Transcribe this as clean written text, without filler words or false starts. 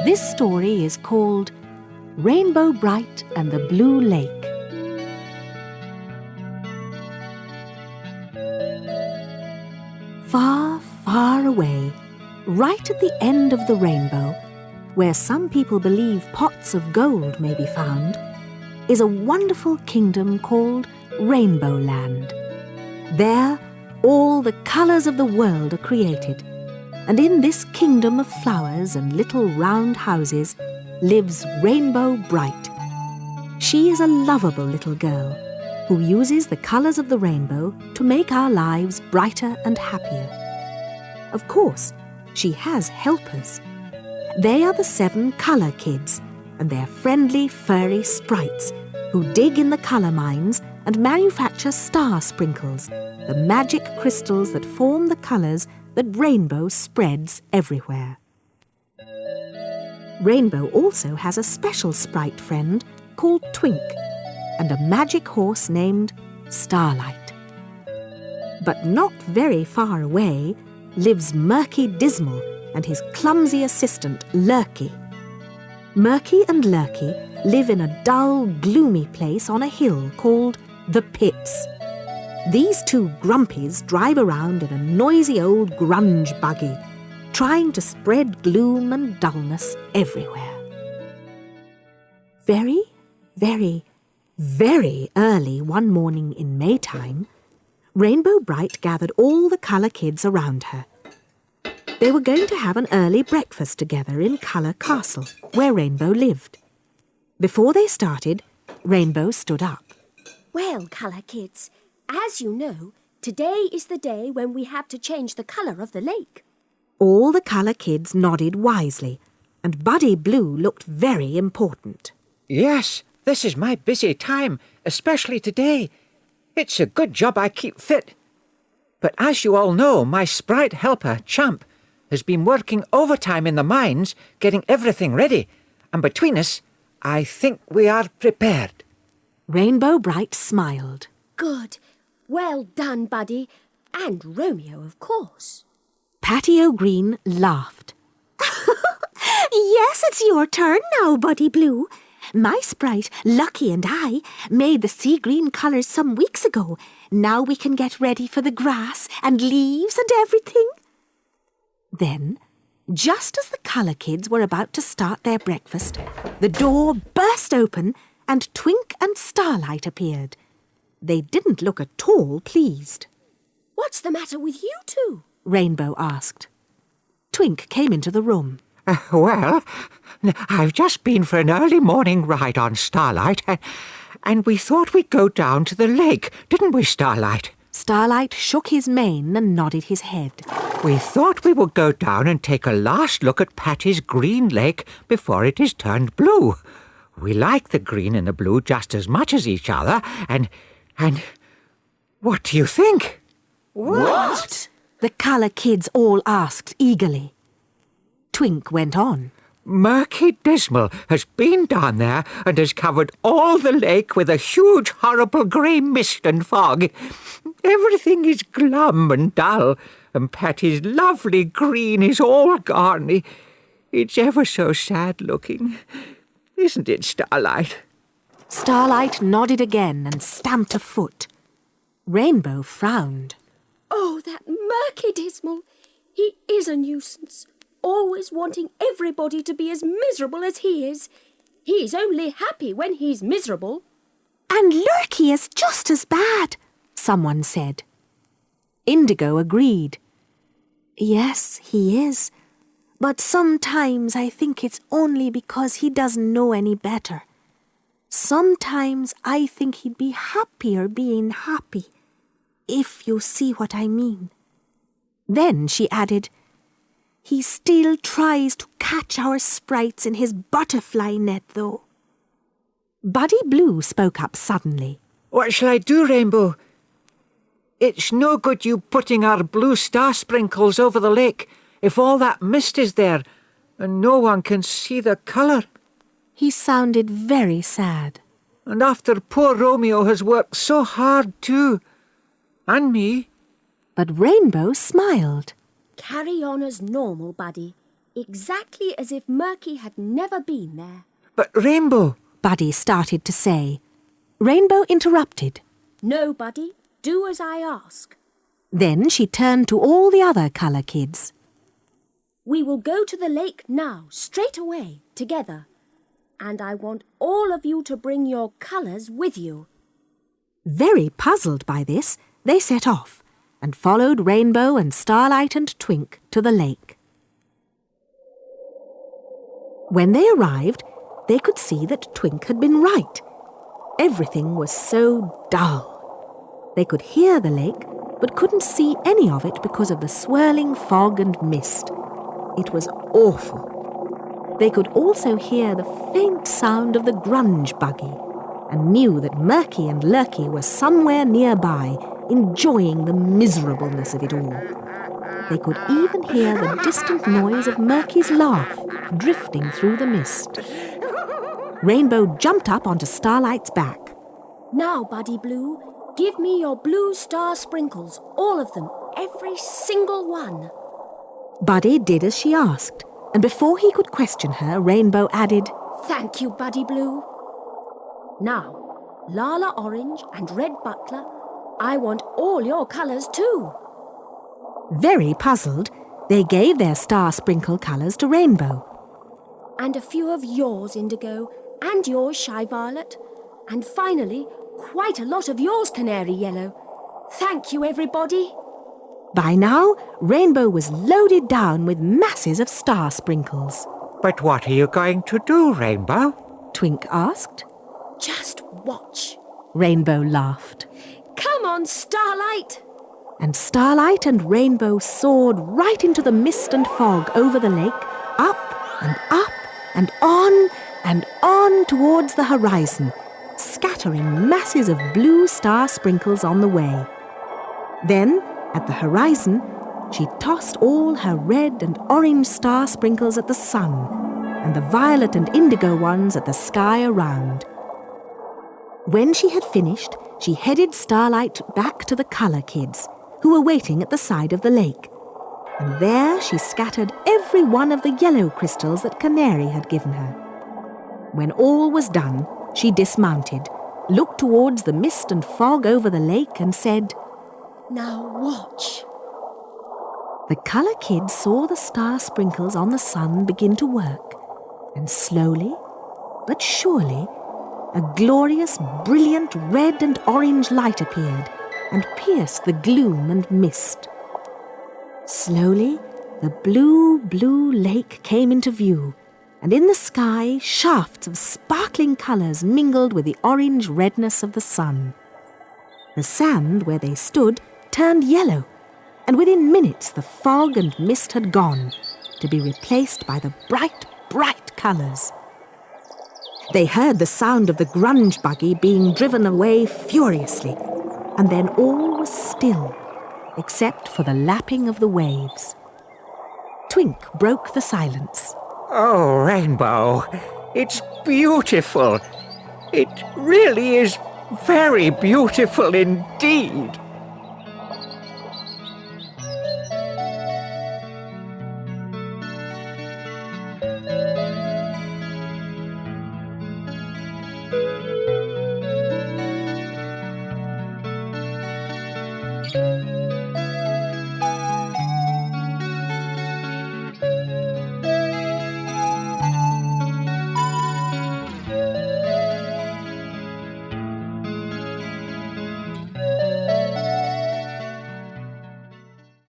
This story is called Rainbow Brite and the Blue Lake. Far, far away, right at the end of the rainbow, where some people believe pots of gold may be found, is a wonderful kingdom called Rainbow Land. There, all the colours of the world are created, and in this kingdom of flowers and little round houses lives Rainbow Brite. She is a lovable little girl who uses the colours of the rainbow to make our lives brighter and happier. Of course, she has helpers. They are the 7 colour kids, and they're friendly, furry sprites who dig in the colour mines and manufacture star sprinkles, the magic crystals that form the colours that Rainbow spreads everywhere. Rainbow also has a special sprite friend called Twink and a magic horse named Starlight. But not very far away lives Murky Dismal and his clumsy assistant Lurky. Murky and Lurky live in a dull, gloomy place on a hill called the Pits. These 2 grumpies drive around in a noisy old grunge buggy, trying to spread gloom and dullness everywhere. Very, very, very early one morning in Maytime, Rainbow Brite gathered all the colour kids around her. They were going to have an early breakfast together in Colour Castle, where Rainbow lived. Before they started, Rainbow stood up. Well, colour kids, as you know, today is the day when we have to change the colour of the lake. All the colour kids nodded wisely, and Buddy Blue looked very important. Yes, this is my busy time, especially today. It's a good job I keep fit. But as you all know, my sprite helper, Champ, has been working overtime in the mines, getting everything ready. And between us, I think we are prepared. Rainbow Brite smiled. Good. Well done, Buddy. And Romeo, of course. Patty O'Green laughed. Yes, it's your turn now, Buddy Blue. My sprite, Lucky, and I made the sea green colours some weeks ago. Now we can get ready for the grass and leaves and everything. Then, just as the colour kids were about to start their breakfast, the door burst open and Twink and Starlight appeared. They didn't look at all pleased. What's the matter with you 2? Rainbow asked. Twink came into the room. Well, I've just been for an early morning ride on Starlight, and we thought we'd go down to the lake, didn't we, Starlight? Starlight shook his mane and nodded his head. We thought we would go down and take a last look at Patty's green lake before it is turned blue. We like the green and the blue just as much as each other, and what do you think? What? The colour kids all asked eagerly. Twink went on. Murky Dismal has been down there and has covered all the lake with a huge, horrible grey mist and fog. Everything is glum and dull, and Patty's lovely green is all gone. It's ever so sad looking. Isn't it, Starlight? Starlight nodded again and stamped a foot. Rainbow frowned. Oh, that Murky Dismal. He is a nuisance, always wanting everybody to be as miserable as he is. He's only happy when he's miserable. And Lurky is just as bad, someone said. Indigo agreed. Yes, he is. But sometimes I think it's only because he doesn't know any better. Sometimes I think he'd be happier being happy, if you see what I mean. Then she added, He still tries to catch our sprites in his butterfly net, though. Buddy Blue spoke up suddenly. What shall I do, Rainbow? It's no good you putting our blue star sprinkles over the lake if all that mist is there and no one can see the colour. He sounded very sad. And after poor Romeo has worked so hard too. And me. But Rainbow smiled. Carry on as normal, Buddy. Exactly as if Murky had never been there. But Rainbow... Buddy started to say. Rainbow interrupted. No, Buddy. Do as I ask. Then she turned to all the other colour kids. We will go to the lake now, straight away, together. And I want all of you to bring your colours with you. Very puzzled by this, they set off and followed Rainbow and Starlight and Twink to the lake. When they arrived, they could see that Twink had been right. Everything was so dull. They could hear the lake, but couldn't see any of it because of the swirling fog and mist. It was awful. They could also hear the faint sound of the grunge buggy and knew that Murky and Lurky were somewhere nearby, enjoying the miserableness of it all. They could even hear the distant noise of Murky's laugh drifting through the mist. Rainbow jumped up onto Starlight's back. Now, Buddy Blue, give me your blue star sprinkles, all of them, every single one. Buddy did as she asked, and before he could question her, Rainbow added, Thank you, Buddy Blue. Now, Lala Orange and Red Butler, I want all your colours too. Very puzzled, they gave their star sprinkle colours to Rainbow. And a few of yours, Indigo, and yours, Shy Violet, and finally, quite a lot of yours, Canary Yellow. Thank you, everybody. By now, Rainbow was loaded down with masses of star sprinkles. But what are you going to do, Rainbow? Twink asked. Just watch. Rainbow laughed. Come on, Starlight. And Starlight and Rainbow soared right into the mist and fog over the lake, up and on towards the horizon, scattering masses of blue star sprinkles on the way. Then, at the horizon, she tossed all her red and orange star sprinkles at the sun, and the violet and indigo ones at the sky around. When she had finished, she headed Starlight back to the colour kids, who were waiting at the side of the lake. And there she scattered every one of the yellow crystals that Canary had given her. When all was done, she dismounted, looked towards the mist and fog over the lake and said, Now watch. The colour kids saw the star sprinkles on the sun begin to work, and slowly, but surely, a glorious, brilliant red and orange light appeared and pierced the gloom and mist. Slowly, the blue lake came into view, and in the sky, shafts of sparkling colours mingled with the orange redness of the sun. The sand where they stood turned yellow, and within minutes the fog and mist had gone, to be replaced by the bright colours. They heard the sound of the grunge buggy being driven away furiously, and then all was still, except for the lapping of the waves. Twink broke the silence. Oh, Rainbow, it's beautiful. It really is very beautiful indeed.